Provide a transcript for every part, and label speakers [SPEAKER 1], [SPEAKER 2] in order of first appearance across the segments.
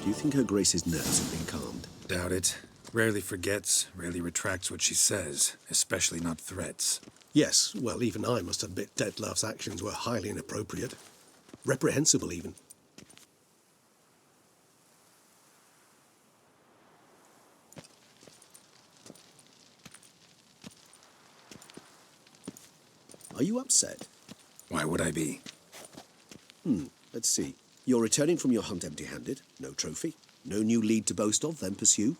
[SPEAKER 1] Do you think Her Grace's nerves have been calmed?
[SPEAKER 2] Doubt it. Rarely forgets, rarely retracts what she says, especially not threats.
[SPEAKER 1] Yes, well, even I must admit Dettlaff's actions were highly inappropriate. Reprehensible, even. Are you upset?
[SPEAKER 2] Why would I be?
[SPEAKER 1] Let's see. You're returning from your hunt empty-handed. No trophy. No new lead to boast of, then pursue.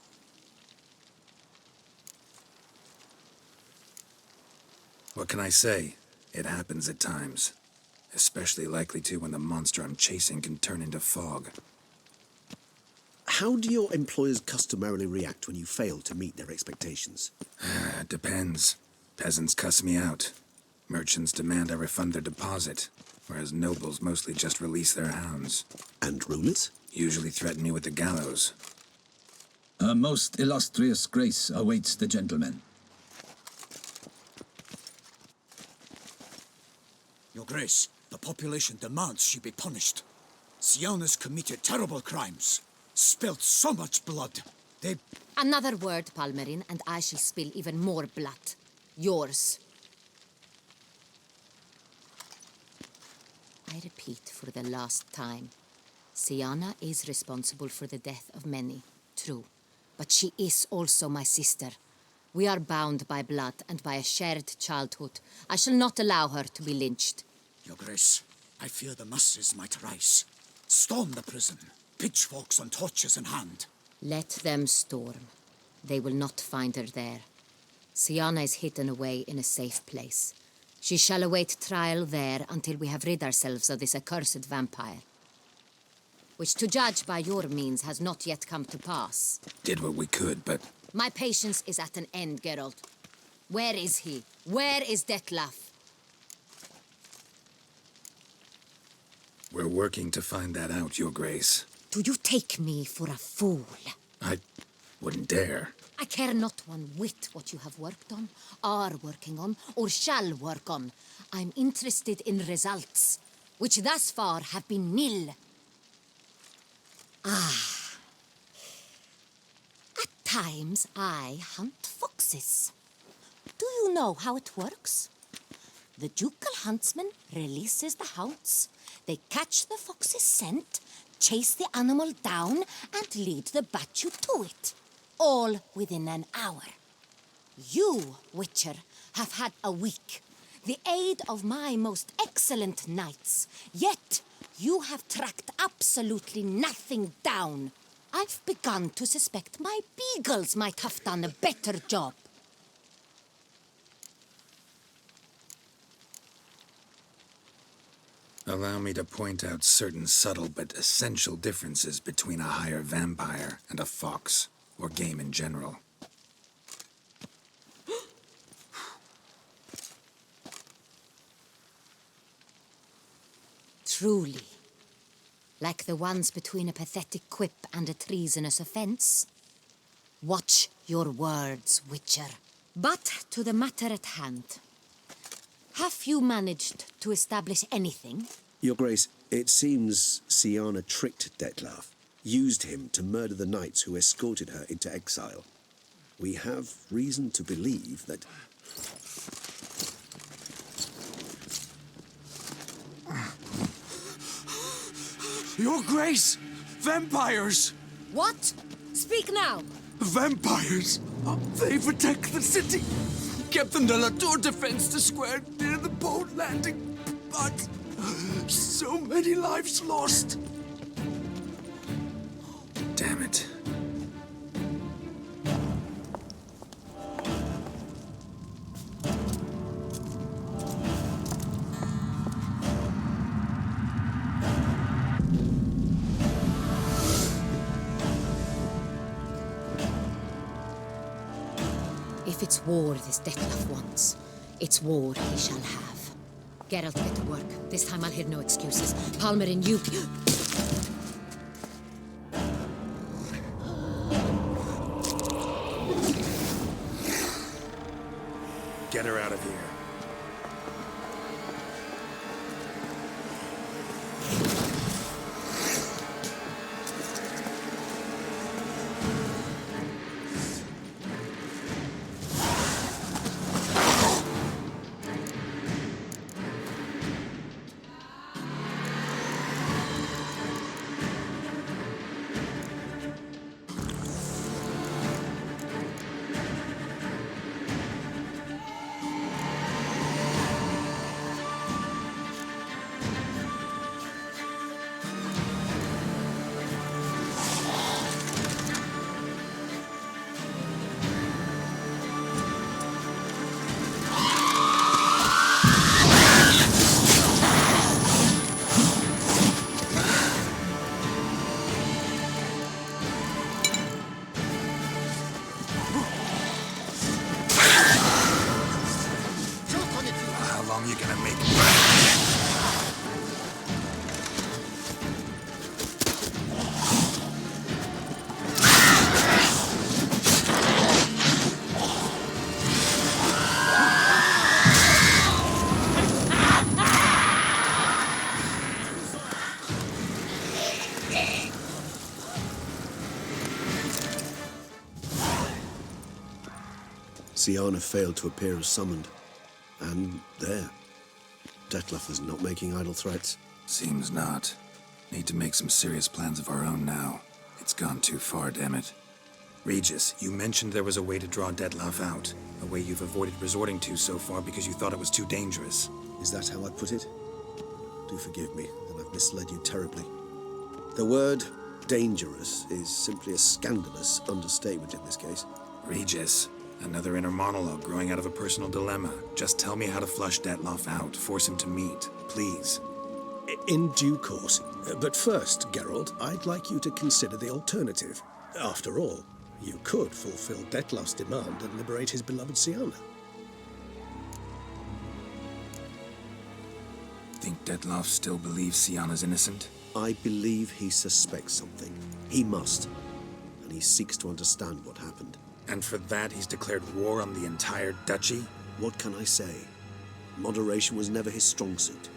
[SPEAKER 2] What can I say? It happens at times. Especially likely to when the monster I'm chasing can turn into fog.
[SPEAKER 1] How do your employers customarily react when you fail to meet their expectations?
[SPEAKER 2] Depends. Peasants cuss me out. Merchants demand I refund their deposit, whereas nobles mostly just release their hounds.
[SPEAKER 1] And rulers?
[SPEAKER 2] Usually threaten me with the gallows.
[SPEAKER 3] Her most illustrious grace awaits the gentleman.
[SPEAKER 4] Your Grace, the population demands she be punished. Syanna's committed terrible crimes. Spilt so much blood. They...
[SPEAKER 5] Another word, Palmerin, and I shall spill even more blood. Yours. I repeat for the last time. Syanna is responsible for the death of many, true. But she is also my sister. We are bound by blood and by a shared childhood. I shall not allow her to be lynched.
[SPEAKER 4] Your Grace, I fear the masses might rise. Storm the prison, pitchforks and torches in hand.
[SPEAKER 5] Let them storm. They will not find her there. Syanna is hidden away in a safe place. She shall await trial there until we have rid ourselves of this accursed vampire. Which, to judge by your means, has not yet come to pass.
[SPEAKER 2] Did what we could, but...
[SPEAKER 5] My patience is at an end, Geralt. Where is he? Where is Dettlaff?
[SPEAKER 2] We're working to find that out, Your Grace.
[SPEAKER 5] Do you take me for a fool?
[SPEAKER 2] I wouldn't dare.
[SPEAKER 5] I care not one whit what you have worked on, are working on, or shall work on. I'm interested in results, which thus far have been nil. At times, I hunt foxes. Do you know how it works? The ducal huntsman releases the hounds. They catch the fox's scent, chase the animal down, and lead the battue to it. All within an hour. You, Witcher, have had a week. The aid of my most excellent knights. Yet, you have tracked absolutely nothing down. I've begun to suspect my beagles might have done a better job.
[SPEAKER 2] Allow me to point out certain subtle but essential differences between a higher vampire and a fox, or game in general.
[SPEAKER 5] Truly. Like the ones between a pathetic quip and a treasonous offense. Watch your words, Witcher. But to the matter at hand. Have you managed to establish anything?
[SPEAKER 1] Your Grace, it seems Syanna tricked Dettlaff, used him to murder the knights who escorted her into exile. We have reason to believe that...
[SPEAKER 4] Your Grace! Vampires!
[SPEAKER 5] What? Speak now!
[SPEAKER 4] Vampires! They protect the city! Captain de la Tour defends the square near the boat landing, but so many lives lost.
[SPEAKER 2] Damn it.
[SPEAKER 5] If it's war this Dettlaff wants, it's war he shall have. Geralt, get to work. This time I'll hear no excuses. Palmerin, you...
[SPEAKER 2] Get her out of here.
[SPEAKER 1] Siana failed to appear as summoned. And there. Dettlaff is not making idle threats.
[SPEAKER 2] Seems not. Need to make some serious plans of our own now. It's gone too far, damn it. Regis, you mentioned there was a way to draw Dettlaff out. A way you've avoided resorting to so far because you thought it was too dangerous.
[SPEAKER 1] Is that how I put it? Do forgive me that I've misled you terribly. The word dangerous is simply a scandalous understatement in this case.
[SPEAKER 2] Regis, another inner monologue growing out of a personal dilemma. Just tell me how to flush Dettlaff out, force him to meet, please.
[SPEAKER 6] In due course. But first, Geralt, I'd like you to consider the alternative. After all, you could fulfill Dettlaff's demand and liberate his beloved Siana.
[SPEAKER 2] Think Dettlaff still believes Siana's innocent?
[SPEAKER 1] I believe he suspects something. He must. And he seeks to understand what happened.
[SPEAKER 2] And for that, he's declared war on the entire duchy?
[SPEAKER 1] What can I say? Moderation was never his strong suit.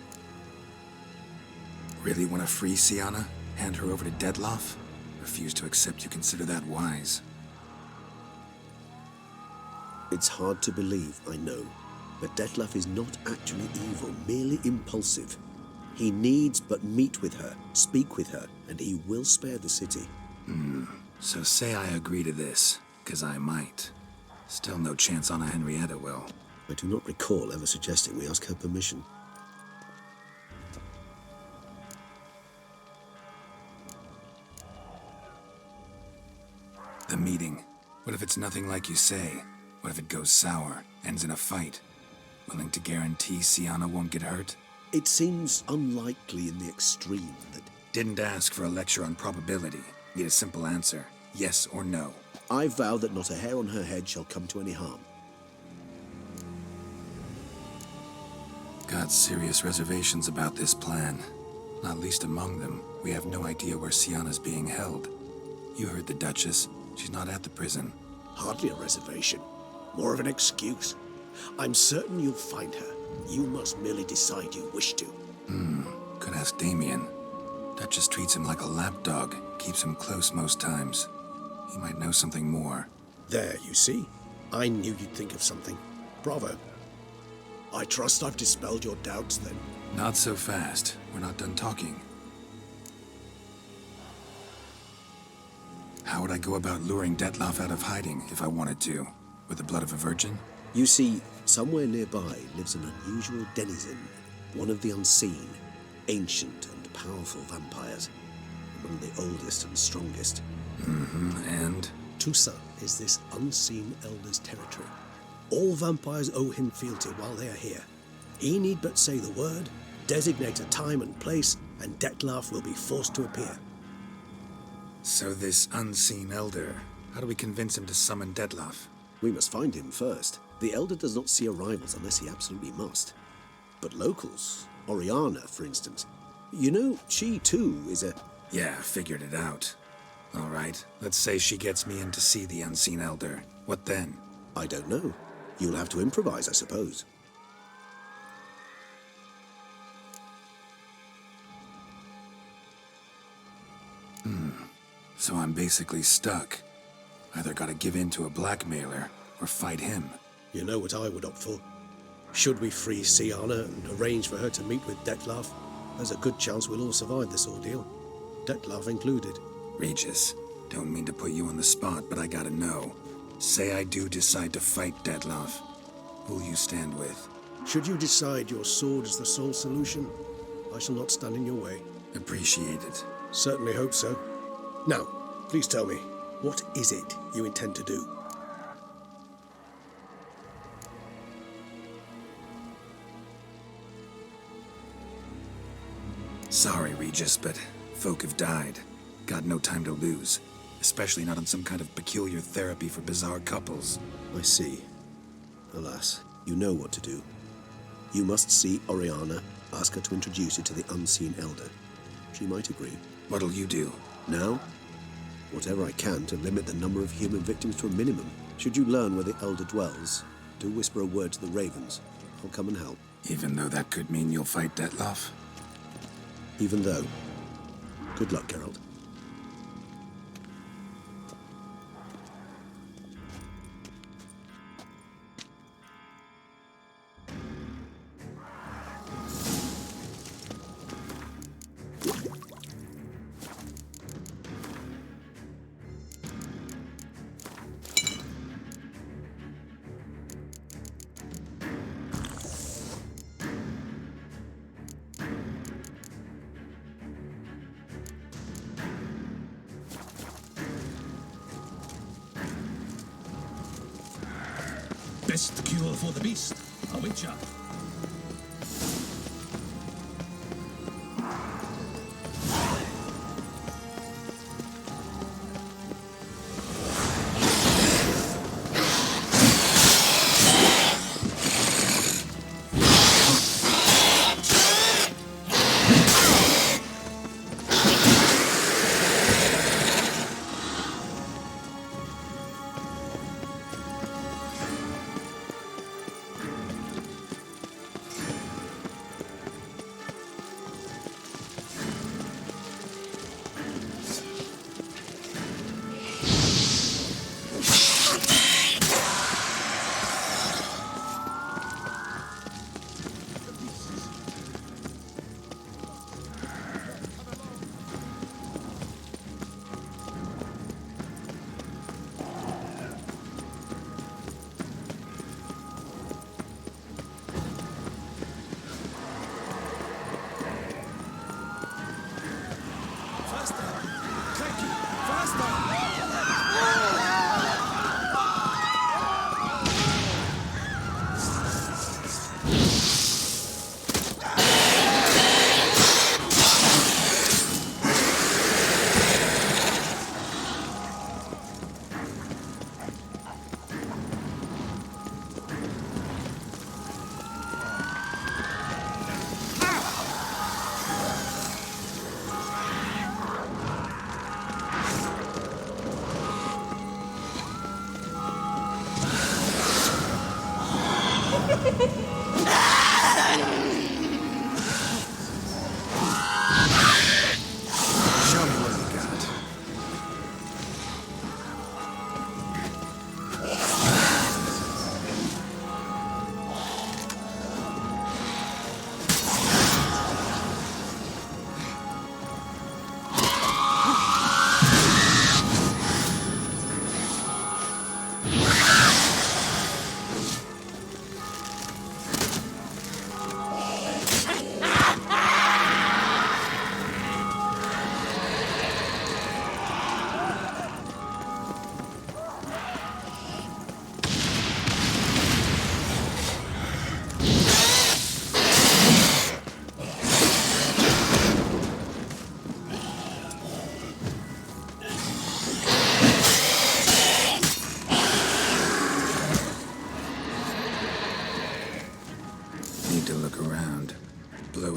[SPEAKER 2] Really want to free Siana? Hand her over to Dettlaff? Refuse to accept you consider that wise.
[SPEAKER 1] It's hard to believe, I know. But Dettlaff is not actually evil, merely impulsive. He needs but meet with her, speak with her, and he will spare the city.
[SPEAKER 2] So say I agree to this, 'cause I might. Still no chance Anna Henrietta will.
[SPEAKER 1] I do not recall ever suggesting we ask her permission.
[SPEAKER 2] The meeting. What if it's nothing like you say? What if it goes sour, ends in a fight? Willing to guarantee Siana won't get hurt?
[SPEAKER 1] It seems unlikely in the extreme that...
[SPEAKER 2] Didn't ask for a lecture on probability. Need a simple answer. Yes or no.
[SPEAKER 1] I vow that not a hair on her head shall come to any harm.
[SPEAKER 2] Got serious reservations about this plan. Not least among them, we have no idea where Siana's being held. You heard the Duchess. She's not at the prison.
[SPEAKER 6] Hardly a reservation. More of an excuse. I'm certain you'll find her. You must merely decide you wish to.
[SPEAKER 2] Could ask Damien. Duchess treats him like a lapdog. Keeps him close most times. He might know something more.
[SPEAKER 6] There, you see? I knew you'd think of something. Bravo. I trust I've dispelled your doubts, then.
[SPEAKER 2] Not so fast. We're not done talking. How would I go about luring Dettlaff out of hiding if I wanted to? With the blood of a virgin?
[SPEAKER 1] You see, somewhere nearby lives an unusual denizen, one of the unseen, ancient and powerful vampires, among the oldest and strongest.
[SPEAKER 2] And?
[SPEAKER 6] Tusa is this unseen elder's territory. All vampires owe him fealty while they are here. He need but say the word, designate a time and place, and Dettlaff will be forced to appear.
[SPEAKER 2] So this unseen elder, how do we convince him to summon Dettlaff?
[SPEAKER 1] We must find him first. The Elder does not see arrivals unless he absolutely must. But locals, Oriana, for instance, you know, she too is a...
[SPEAKER 2] Yeah, figured it out. All right, let's say she gets me in to see the unseen elder. What then?
[SPEAKER 1] I don't know. You'll have to improvise, I suppose.
[SPEAKER 2] So I'm basically stuck. Either gotta give in to a blackmailer, or fight him.
[SPEAKER 6] You know what I would opt for? Should we free Siana and arrange for her to meet with Dettlaff, there's a good chance we'll all survive this ordeal. Dettlaff included.
[SPEAKER 2] Regis, don't mean to put you on the spot, but I gotta know. Say I do decide to fight Dettlaff. Who'll you stand with?
[SPEAKER 6] Should you decide your sword is the sole solution, I shall not stand in your way.
[SPEAKER 2] Appreciate it.
[SPEAKER 6] Certainly hope so. Now, please tell me, what is it you intend to do?
[SPEAKER 2] Sorry, Regis, but folk have died. Got no time to lose. Especially not on some kind of peculiar therapy for bizarre couples.
[SPEAKER 1] I see. Alas, you know what to do. You must see Oriana, ask her to introduce you to the unseen elder. She might agree.
[SPEAKER 2] What'll you do?
[SPEAKER 1] Now, whatever I can to limit the number of human victims to a minimum. Should you learn where the elder dwells, do whisper a word to the ravens. I'll come and help.
[SPEAKER 2] Even though that could mean you'll fight Dettlaff?
[SPEAKER 1] Even though. Good luck, Geralt.
[SPEAKER 3] Best cure for the beast, a witcher.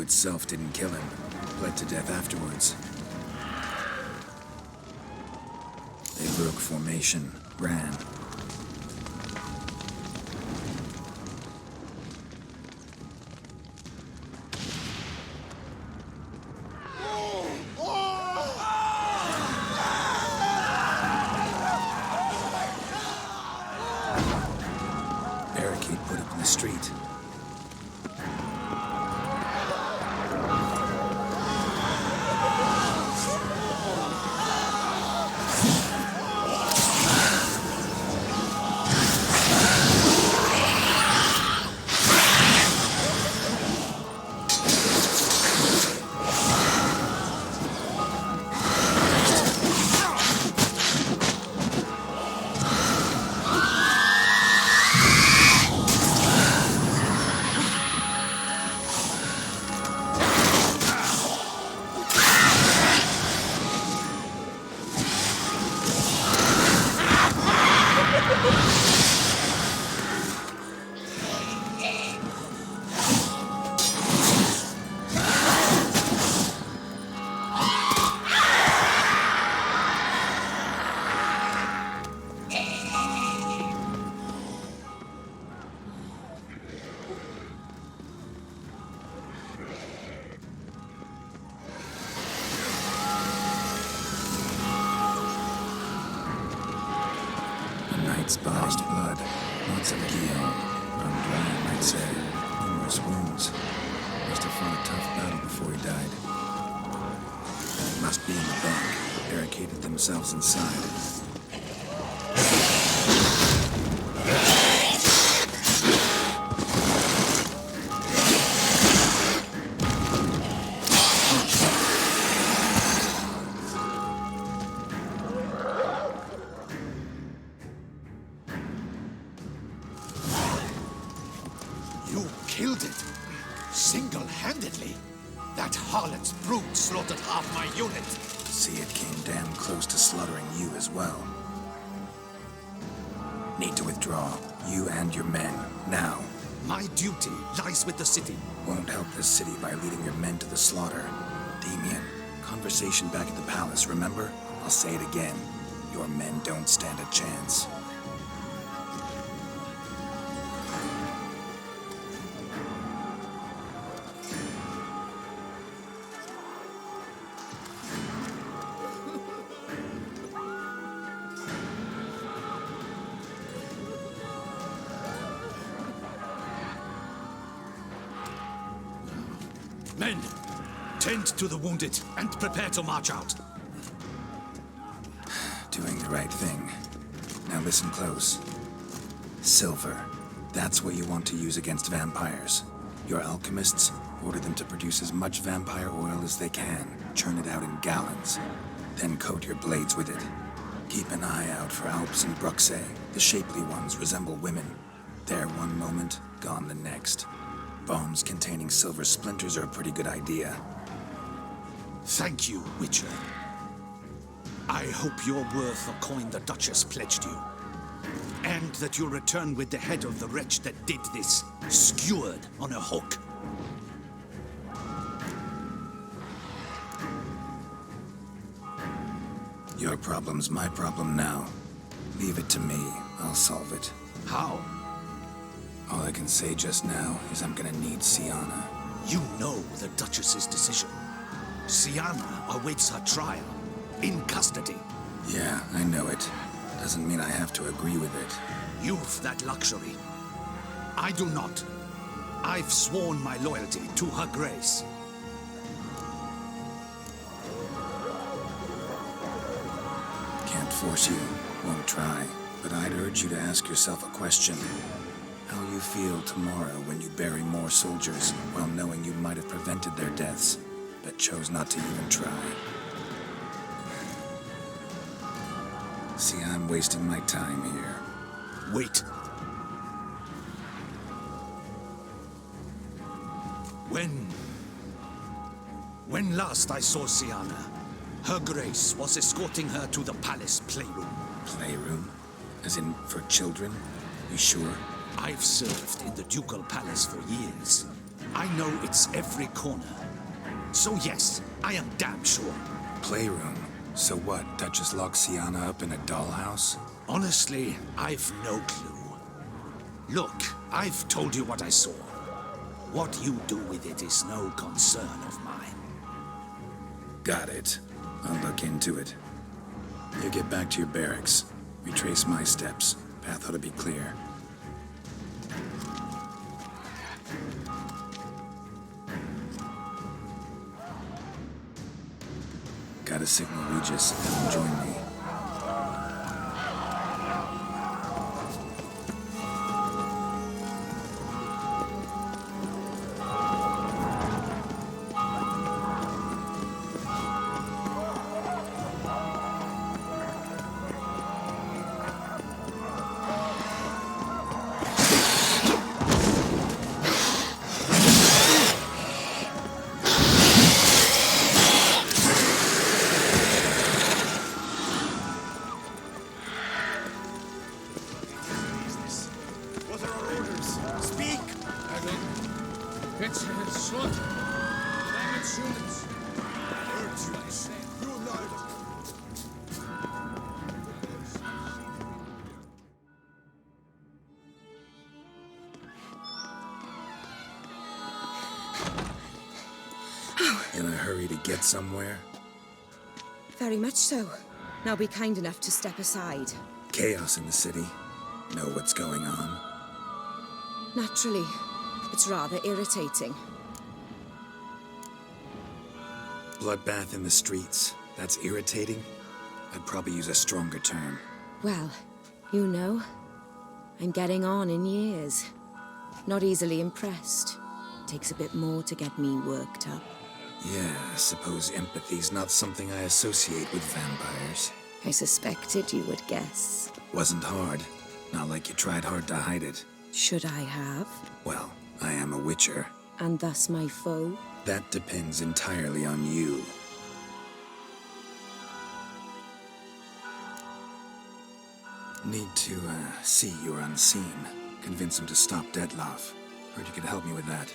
[SPEAKER 2] Itself didn't kill him, bled to death afterwards. They broke formation, ran. Barricade put up in the street. Splashed blood, lots of geo. Run dry, I might say. Numerous wounds. Must have fought a tough battle before he died. Must be in the bank. Barricaded themselves inside.
[SPEAKER 7] harlot's brood slaughtered half my unit.
[SPEAKER 2] See, it came damn close to slaughtering you as well. Need to withdraw, you and your men, now.
[SPEAKER 7] My duty lies with the city.
[SPEAKER 2] Won't help the city by leading your men to the slaughter. Damien, conversation back at the palace, remember? I'll say it again. Your men don't stand a chance.
[SPEAKER 7] Men, tend to the wounded and prepare to march out.
[SPEAKER 2] Doing the right thing. Now listen close. Silver. That's what you want to use against vampires. Your alchemists, order them to produce as much vampire oil as they can. Churn it out in gallons. Then coat your blades with it. Keep an eye out for Alps and Bruxas. The shapely ones resemble women. There one moment, gone the next. Bombs containing silver splinters are a pretty good idea.
[SPEAKER 7] Thank you, Witcher. I hope you're worth the coin the Duchess pledged you. And that you'll return with the head of the wretch that did this, skewered on a hook.
[SPEAKER 2] Your problem's my problem now. Leave it to me. I'll solve it.
[SPEAKER 7] How?
[SPEAKER 2] All I can say just now is I'm gonna need Sienna.
[SPEAKER 7] You know the Duchess's decision. Sienna awaits her trial, in custody.
[SPEAKER 2] Yeah, I know it. Doesn't mean I have to agree with it.
[SPEAKER 7] You've that luxury. I do not. I've sworn my loyalty to her grace.
[SPEAKER 2] Can't force you. Won't try. But I'd urge you to ask yourself a question. How you feel tomorrow when you bury more soldiers while knowing you might have prevented their deaths, but chose not to even try. See, I'm wasting my time here.
[SPEAKER 7] Wait. When last I saw Sienna, her grace was escorting her to the palace playroom.
[SPEAKER 2] Playroom? As in, for children? You sure?
[SPEAKER 7] I've served in the ducal palace for years. I know its every corner. So yes, I am damn sure.
[SPEAKER 2] Playroom? So what, Duchess locks Sienna up in a dollhouse?
[SPEAKER 7] Honestly, I've no clue. Look, I've told you what I saw. What you do with it is no concern of mine.
[SPEAKER 2] Got it. I'll look into it. You get back to your barracks. Retrace my steps. Path ought to be clear. Gotta signal Regis. Have him join me. In a hurry to get somewhere?
[SPEAKER 8] Very much so. Now be kind enough to step aside.
[SPEAKER 2] Chaos in the city. Know what's going on?
[SPEAKER 8] Naturally. It's rather irritating.
[SPEAKER 2] Bloodbath in the streets. That's irritating? I'd probably use a stronger term.
[SPEAKER 8] Well, you know, I'm getting on in years. Not easily impressed. Takes a bit more to get me worked up.
[SPEAKER 2] Yeah, I suppose empathy's not something I associate with vampires.
[SPEAKER 8] I suspected you would guess.
[SPEAKER 2] Wasn't hard. Not like you tried hard to hide it.
[SPEAKER 8] Should I have?
[SPEAKER 2] Well, I am a witcher.
[SPEAKER 8] And thus my foe?
[SPEAKER 2] That depends entirely on you. Need to, see you're unseen. Convince him to stop Dettlaff. Heard you could help me with that.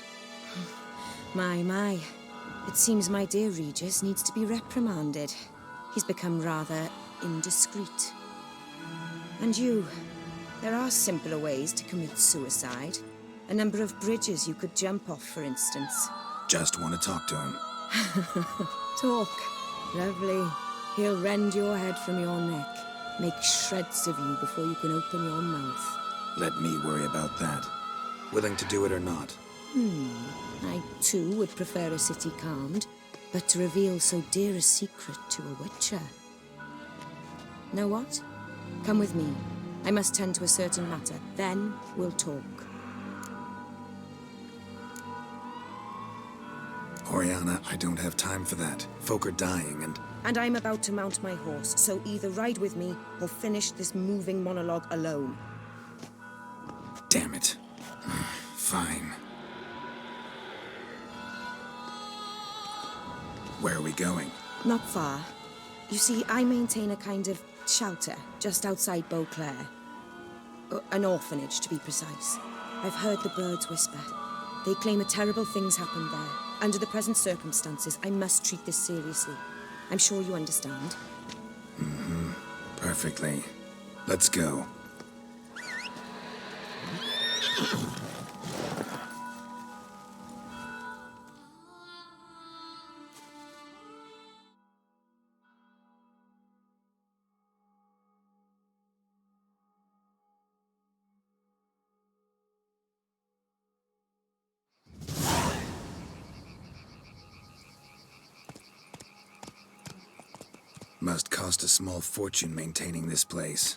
[SPEAKER 8] My. It seems my dear Regis needs to be reprimanded. He's become rather indiscreet. And you, there are simpler ways to commit suicide. A number of bridges you could jump off, for instance.
[SPEAKER 2] Just want to talk to him.
[SPEAKER 8] Talk. Lovely. He'll rend your head from your neck. Make shreds of you before you can open your mouth.
[SPEAKER 2] Let me worry about that. Willing to do it or not?
[SPEAKER 8] I, too, would prefer a city calmed, but to reveal so dear a secret to a witcher. Know what? Come with me. I must tend to a certain matter. Then we'll talk.
[SPEAKER 2] Oriana, I don't have time for that. Folk are dying
[SPEAKER 8] And I'm about to mount my horse, so either ride with me or finish this moving monologue alone.
[SPEAKER 2] Damn it. Fine. Where are we going?
[SPEAKER 8] Not far. You see, I maintain a kind of shelter just outside Beauclair. An orphanage, to be precise. I've heard the birds whisper. They claim a terrible thing's happened there. Under the present circumstances, I must treat this seriously. I'm sure you understand.
[SPEAKER 2] Perfectly. Let's go. Must cost a small fortune maintaining this place.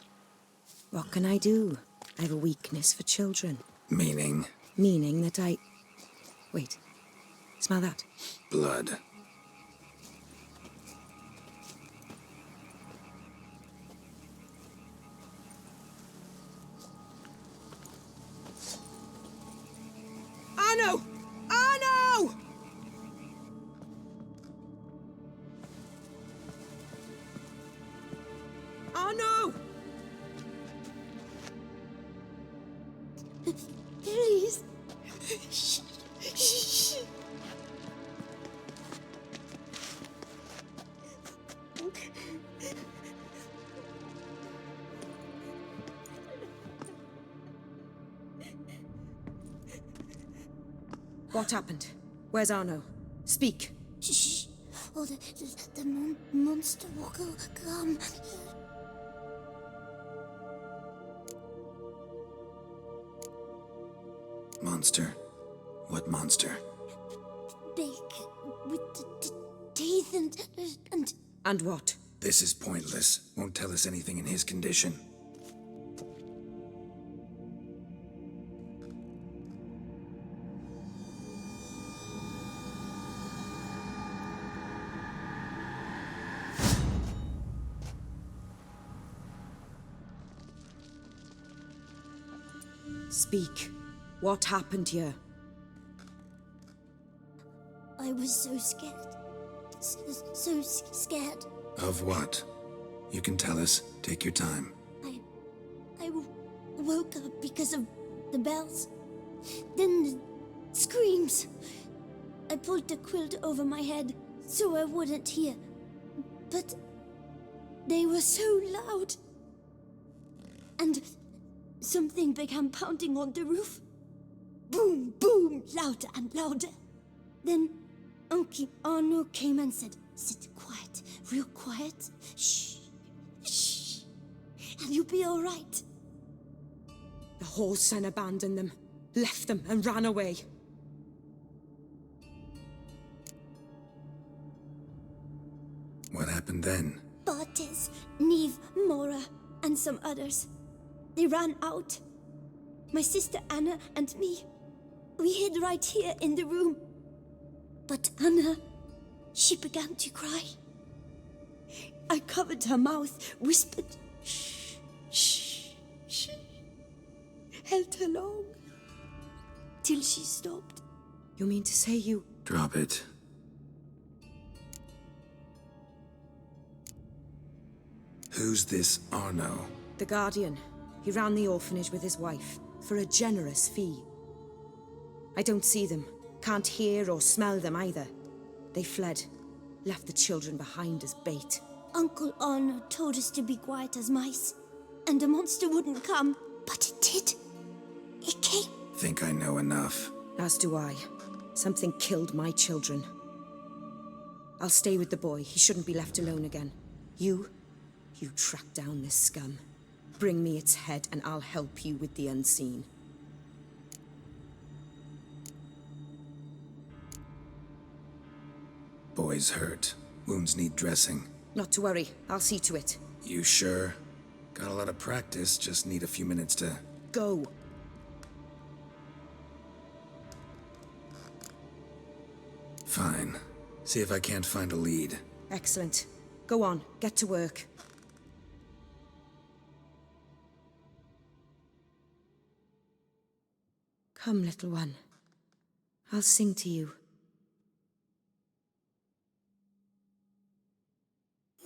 [SPEAKER 8] What can I do? I have a weakness for children.
[SPEAKER 2] Meaning?
[SPEAKER 8] Meaning that I... Wait. Smell that?
[SPEAKER 2] Blood.
[SPEAKER 8] Arno! Arno! Arno!
[SPEAKER 5] Please.
[SPEAKER 8] What happened? Where's Arno? Speak.
[SPEAKER 5] Shh. Oh, the monster will come.
[SPEAKER 2] Monster? What monster?
[SPEAKER 5] Big, with the teeth and...
[SPEAKER 8] And what?
[SPEAKER 2] This is pointless. Won't tell us anything in his condition.
[SPEAKER 8] Speak. What happened here?
[SPEAKER 5] I was so scared. So scared.
[SPEAKER 2] Of what? You can tell us. Take your time.
[SPEAKER 5] I woke up because of the bells. Then the screams. I pulled the quilt over my head so I wouldn't hear. But they were so loud. And something began pounding on the roof. Boom, boom, louder and louder. Then Uncle Arno came and said, "Sit quiet, real quiet. Shh, shh, and you'll be all right."
[SPEAKER 8] The whoreson abandoned them, left them and ran away.
[SPEAKER 2] What happened then?
[SPEAKER 5] Bartes, Neve, Mora, and some others. They ran out. My sister Anna and me, we hid right here in the room. But Anna, she began to cry. I covered her mouth, whispered, "Shh, shh, shh," held her long, till she stopped.
[SPEAKER 8] You mean to say you
[SPEAKER 2] Drop it. Who's this Arno?
[SPEAKER 8] The Guardian. He ran the orphanage with his wife, for a generous fee. I don't see them, can't hear or smell them either. They fled, left the children behind as bait.
[SPEAKER 9] Uncle Arno told us to be quiet as mice, and the monster wouldn't come, but it did. It came.
[SPEAKER 2] Think I know enough.
[SPEAKER 8] As do I. Something killed my children. I'll stay with the boy. He shouldn't be left alone again. You track down this scum. Bring me its head and I'll help you with the unseen.
[SPEAKER 2] Boy's hurt. Wounds need dressing.
[SPEAKER 8] Not to worry. I'll see to it.
[SPEAKER 2] You sure? Got a lot of practice, just need a few minutes to...
[SPEAKER 8] Go.
[SPEAKER 2] Fine. See if I can't find a lead.
[SPEAKER 8] Excellent. Go on. Get to work. Come, little one. I'll sing to you.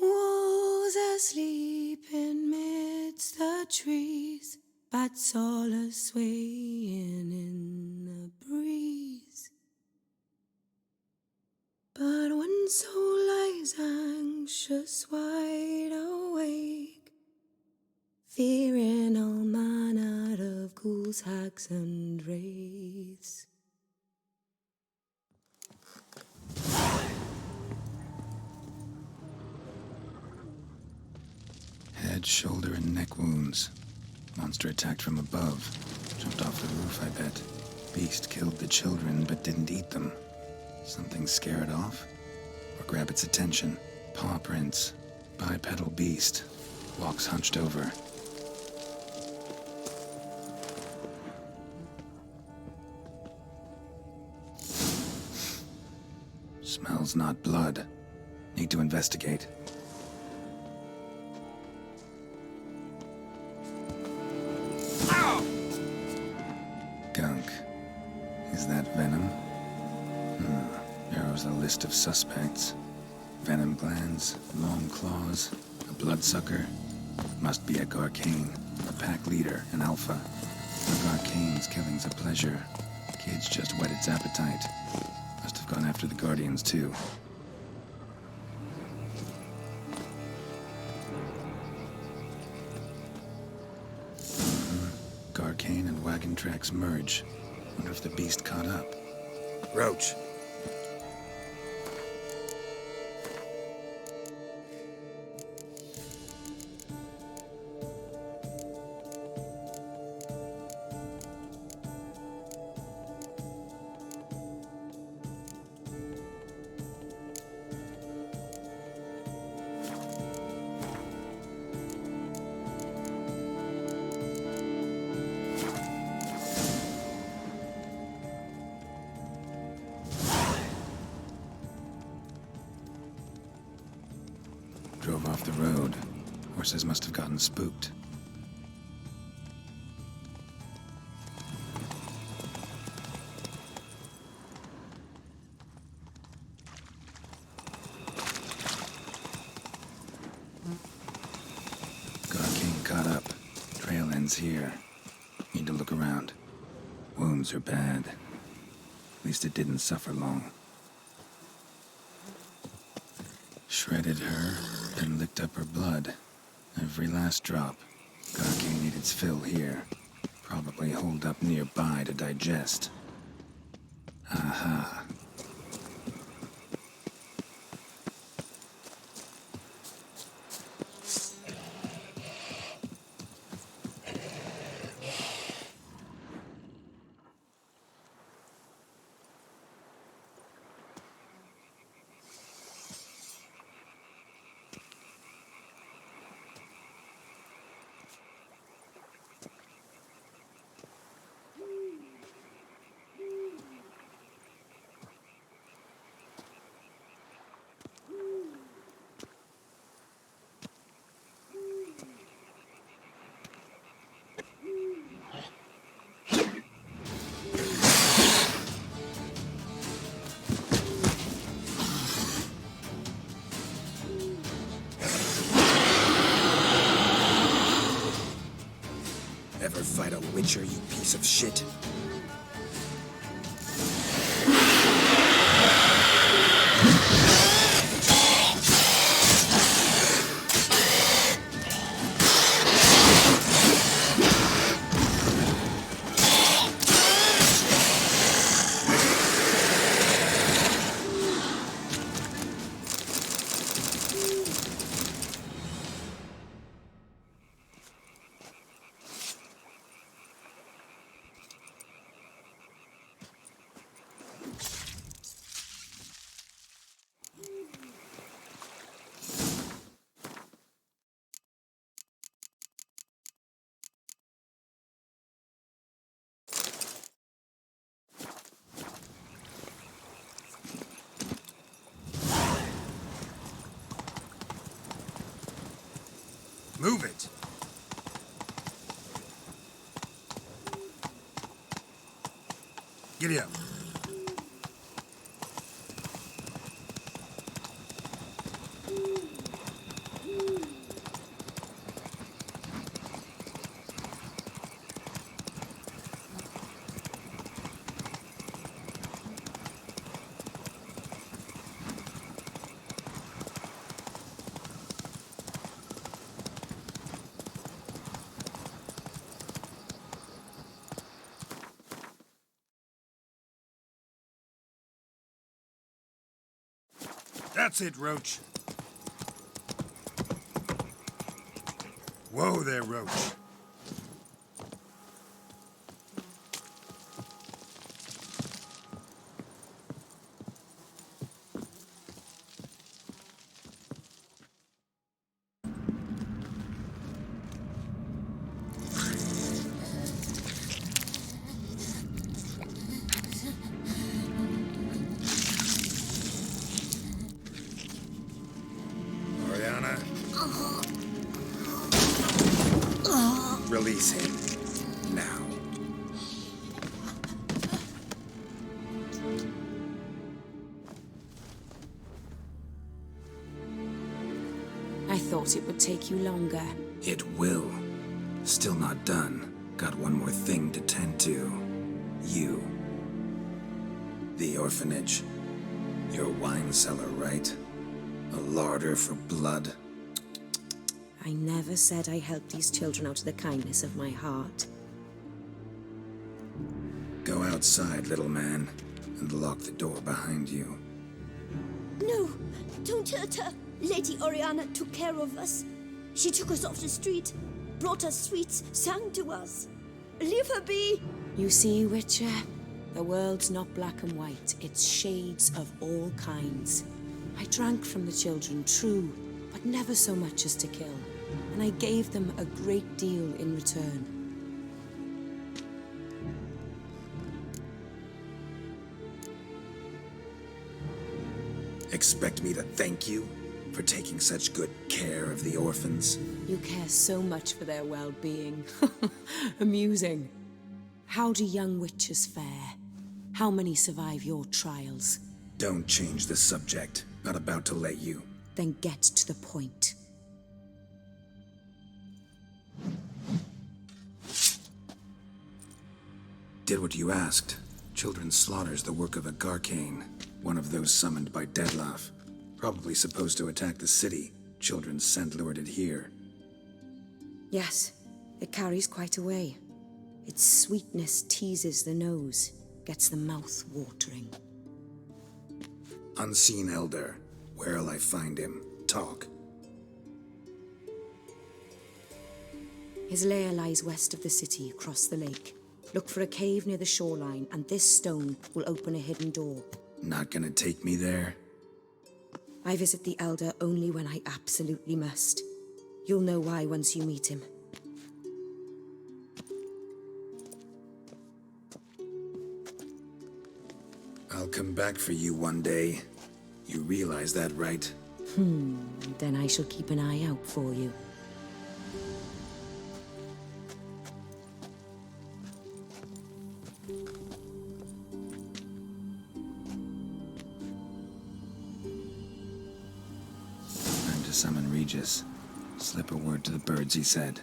[SPEAKER 8] Wolves asleep in midst the trees, bats all a-swaying in the breeze. But one soul lies anxious, wide awake, fearing all manner of ghouls, hags, and wraiths.
[SPEAKER 2] Head, shoulder, and neck wounds. Monster attacked from above. Jumped off the roof, I bet. Beast killed the children, but didn't eat them. Something scare it off? Or grab its attention? Paw prints. Bipedal beast. Walks hunched over. Smells not blood. Need to investigate. Gunk. Is that venom? Narrows the list of suspects. Venom glands, long claws, a bloodsucker. Must be a Garkain, a pack leader, an alpha. A Garkain's killing's a pleasure. Kid's just whet its appetite. Must have gone after the Guardians, too. Garkain and wagon tracks merge. Wonder if the beast caught up. Roach. Drove off the road. Horses must have gotten spooked. Garkain caught up. Trail ends here. Need to look around. Wounds are bad. At least it didn't suffer long. Shredded her, then licked up her blood. Every last drop. Garkain ate its fill here. Probably holed up nearby to digest. Aha. fight a witcher, you piece of shit. Move it! Giddy up. That's it, Roach. Whoa there, Roach. Release him. Now.
[SPEAKER 8] I thought it would take you longer.
[SPEAKER 2] It will. Still not done. Got one more thing to tend to. You. The orphanage. Your wine cellar, right? A larder for blood.
[SPEAKER 8] I never said I helped these children out of the kindness of my heart.
[SPEAKER 2] Go outside, little man, and lock the door behind you.
[SPEAKER 9] No, don't hurt her. Lady Oriana took care of us. She took us off the street, brought us sweets, sang to us. Leave her be.
[SPEAKER 8] You see, Witcher, the world's not black and white. It's shades of all kinds. I drank from the children, true, but never so much as to kill. And I gave them a great deal in return.
[SPEAKER 2] Expect me to thank you for taking such good care of the orphans?
[SPEAKER 8] You care so much for their well-being. Amusing. How do young witches fare? How many survive your trials?
[SPEAKER 2] Don't change the subject. Not about to let you.
[SPEAKER 8] Then get to the point.
[SPEAKER 2] Did what you asked. Children's slaughter's the work of a Garkain, one of those summoned by Dettlaff. Probably supposed to attack the city. Children's scent lured it here.
[SPEAKER 8] Yes, it carries quite a way. Its sweetness teases the nose, gets the mouth watering.
[SPEAKER 2] Unseen elder. Where'll I find him? Talk.
[SPEAKER 8] His lair lies west of the city, across the lake. Look for a cave near the shoreline, and this stone will open a hidden door.
[SPEAKER 2] Not gonna take me there?
[SPEAKER 8] I visit the Elder only when I absolutely must. You'll know why once you meet him.
[SPEAKER 2] I'll come back for you one day. You realize that, right?
[SPEAKER 8] Then I shall keep an eye out for you.
[SPEAKER 2] Time to summon Regis. Slip a word to the birds, he said.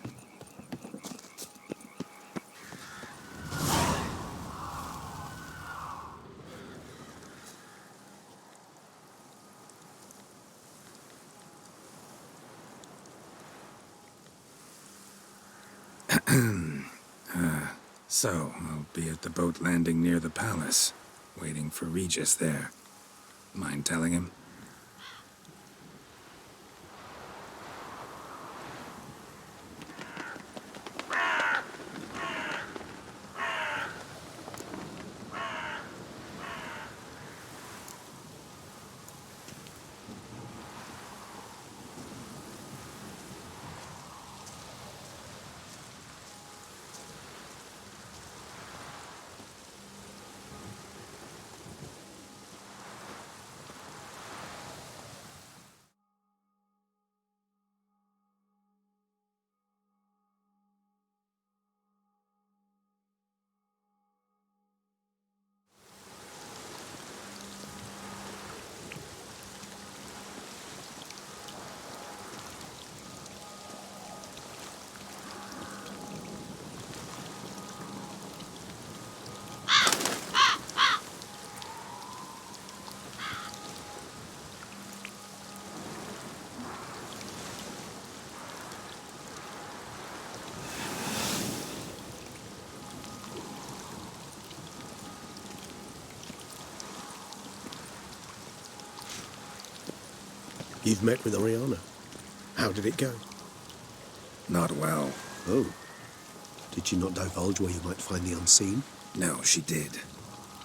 [SPEAKER 2] So, I'll be at the boat landing near the palace, waiting for Regis there. Mind telling him?
[SPEAKER 6] You've met with Oriana. How did it go?
[SPEAKER 2] Not well.
[SPEAKER 6] Oh. Did she not divulge where you might find the unseen?
[SPEAKER 2] No, she did.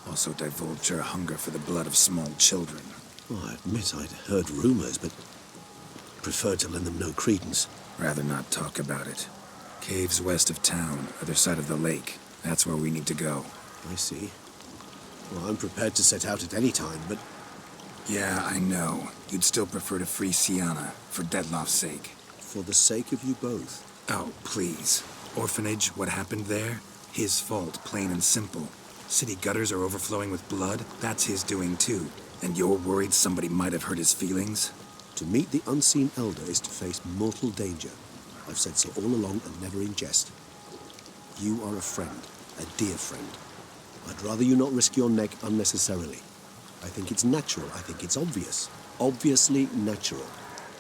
[SPEAKER 2] Also divulged her hunger for the blood of small children.
[SPEAKER 6] Well, I admit I'd heard rumors, but preferred to lend them no credence.
[SPEAKER 2] Rather not talk about it. Caves west of town, other side of the lake. That's where we need to go.
[SPEAKER 6] I see. Well, I'm prepared to set out at any time, but...
[SPEAKER 2] Yeah, I know. You'd still prefer to free Sienna, for Dettlaff's sake.
[SPEAKER 6] For the sake of you both.
[SPEAKER 2] Oh, please. Orphanage, what happened there? His fault, plain and simple. City gutters are overflowing with blood. That's his doing too. And you're worried somebody might have hurt his feelings?
[SPEAKER 6] To meet the unseen elder is to face mortal danger. I've said so all along and never in jest. You are a friend, a dear friend. I'd rather you not risk your neck unnecessarily. I think it's natural, I think it's obvious. Obviously natural.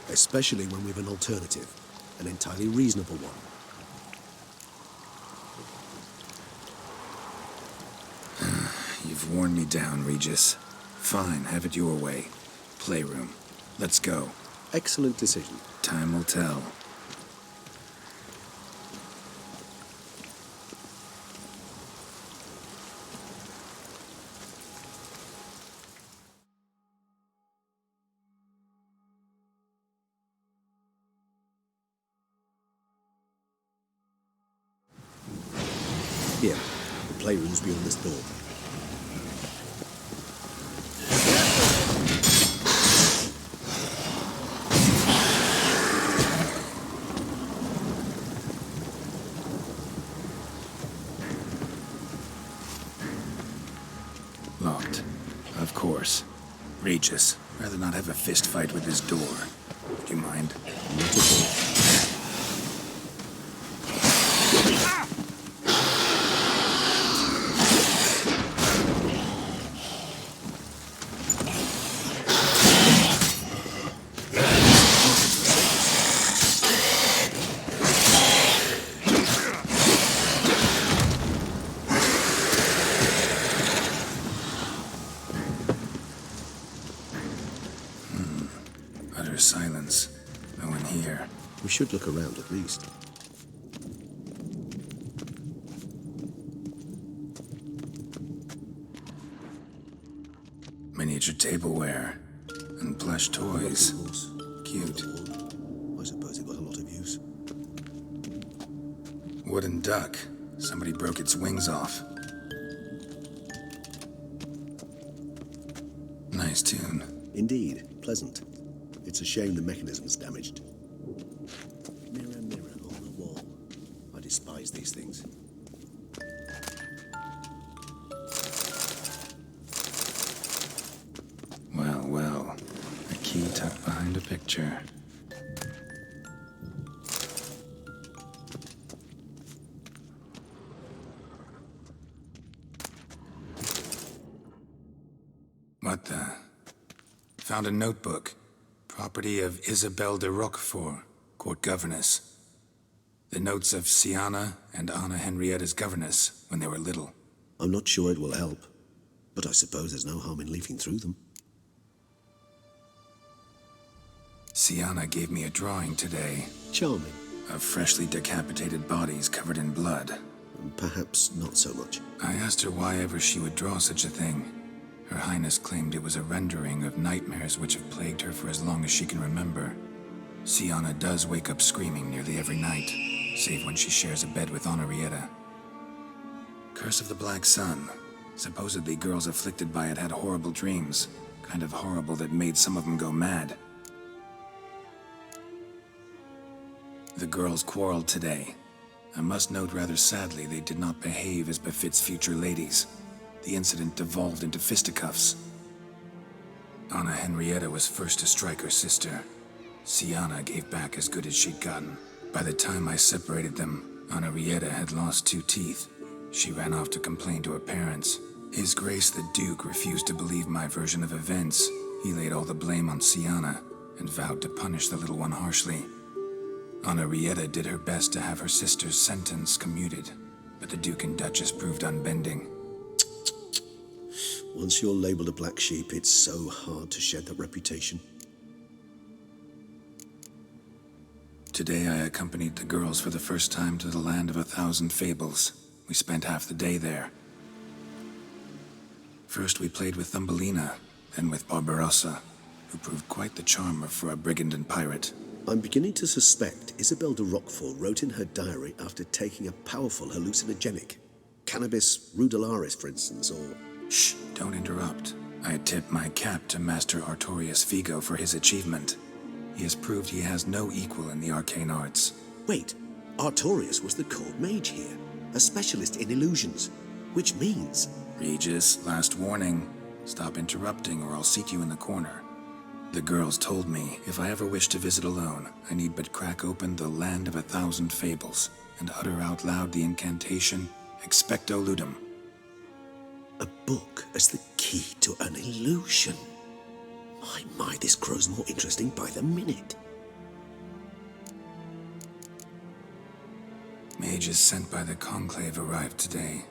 [SPEAKER 6] Especially when we've an alternative. An entirely reasonable one.
[SPEAKER 2] You've worn me down, Regis. Fine, have it your way. Playroom. Let's go.
[SPEAKER 6] Excellent decision.
[SPEAKER 2] Time will tell.
[SPEAKER 6] Here, the playroom's beyond this door.
[SPEAKER 2] Locked. Of course. Regis, rather not have a fist fight with this door. Do you mind?
[SPEAKER 6] Not at all.
[SPEAKER 2] Silence. No one here.
[SPEAKER 6] We should look around at least.
[SPEAKER 2] Miniature tableware. And plush toys. Cute.
[SPEAKER 6] I suppose it got a lot of use.
[SPEAKER 2] Wooden duck. Somebody broke its wings off. Nice tune.
[SPEAKER 6] Indeed. Pleasant. It's a shame the mechanism's damaged. Mirror, mirror on the wall. I despise these things.
[SPEAKER 2] Well, well. A key tucked behind a picture. What the? Found a notebook. Property of Isabelle de Roquefort, court governess. The notes of Siana and Anna Henrietta's governess when they were little.
[SPEAKER 1] I'm not sure it will help, but I suppose there's no harm in leafing through them.
[SPEAKER 2] Siana gave me a drawing today.
[SPEAKER 1] Charming.
[SPEAKER 2] Of freshly decapitated bodies covered in blood.
[SPEAKER 1] Perhaps not so much.
[SPEAKER 2] I asked her why ever she would draw such a thing. Her Highness claimed it was a rendering of nightmares which have plagued her for as long as she can remember. Siana does wake up screaming nearly every night, save when she shares a bed with Henrietta. Curse of the Black Sun. Supposedly girls afflicted by it had horrible dreams. Kind of horrible that made some of them go mad. The girls quarreled today. I must note rather sadly they did not behave as befits future ladies. The incident devolved into fisticuffs. Anna Henrietta was first to strike her sister. Siana gave back as good as she'd gotten. By the time I separated them, Henrietta had lost 2 teeth. She ran off to complain to her parents. His Grace the Duke refused to believe my version of events. He laid all the blame on Siana and vowed to punish the little one harshly. Henrietta did her best to have her sister's sentence commuted, but the Duke and Duchess proved unbending.
[SPEAKER 1] Once you're labelled a black sheep, it's so hard to shed that reputation.
[SPEAKER 2] Today I accompanied the girls for the first time to the land of 1,000 fables. We spent half the day there. First we played with Thumbelina, then with Barbarossa, who proved quite the charmer for a brigand and pirate.
[SPEAKER 1] I'm beginning to suspect Isabel de Roquefort wrote in her diary after taking a powerful hallucinogenic. Cannabis rudularis, for instance, or...
[SPEAKER 2] Shh, don't interrupt. I tip my cap to Master Artorius Vigo for his achievement. He has proved he has no equal in the arcane arts.
[SPEAKER 1] Wait, Artorius was the court mage here, a specialist in illusions, which means...
[SPEAKER 2] Regis, last warning. Stop interrupting or I'll seat you in the corner. The girls told me if I ever wish to visit alone, I need but crack open the land of 1,000 fables and utter out loud the incantation, Expecto Ludum.
[SPEAKER 1] A book as the key to an illusion. My, this grows more interesting by the minute.
[SPEAKER 2] Mages sent by the Conclave arrived today.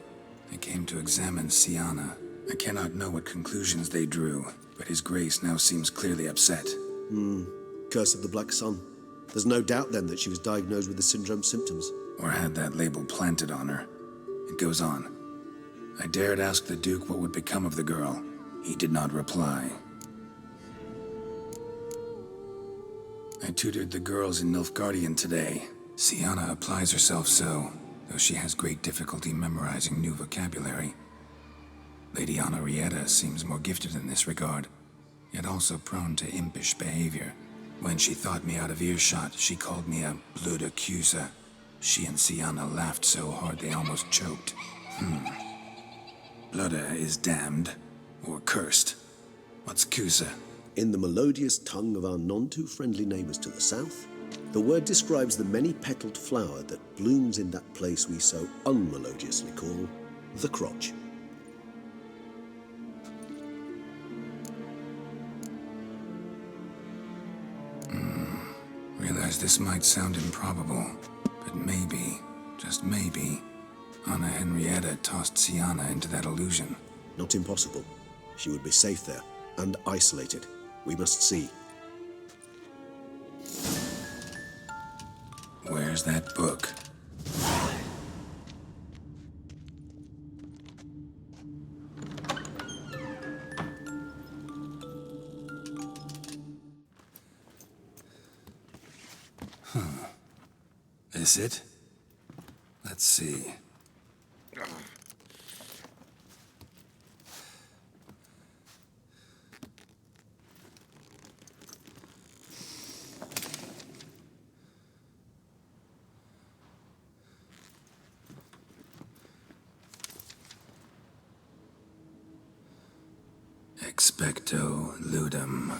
[SPEAKER 2] They came to examine Siana. I cannot know what conclusions they drew, but His Grace now seems clearly upset.
[SPEAKER 1] Curse of the Black Sun. There's no doubt then that she was diagnosed with the syndrome symptoms.
[SPEAKER 2] Or had that label planted on her. It goes on. I dared ask the Duke what would become of the girl. He did not reply. I tutored the girls in Nilfgaardian today. Siana applies herself so, though she has great difficulty memorizing new vocabulary. Lady Henrietta seems more gifted in this regard, yet also prone to impish behavior. When she thought me out of earshot, she called me a blood accuser. She and Siana laughed so hard they almost choked. Blooda is damned, or cursed. What's Cusa?
[SPEAKER 1] In the melodious tongue of our none-too-friendly neighbours to the south, the word describes the many-petalled flower that blooms in that place we so unmelodiously call the crotch.
[SPEAKER 2] Realize this might sound improbable, but maybe, just maybe, Anna Henrietta tossed Siana into that illusion.
[SPEAKER 1] Not impossible. She would be safe there, and isolated. We must see.
[SPEAKER 2] Where's that book? This it? Let's see. Expecto Ludum.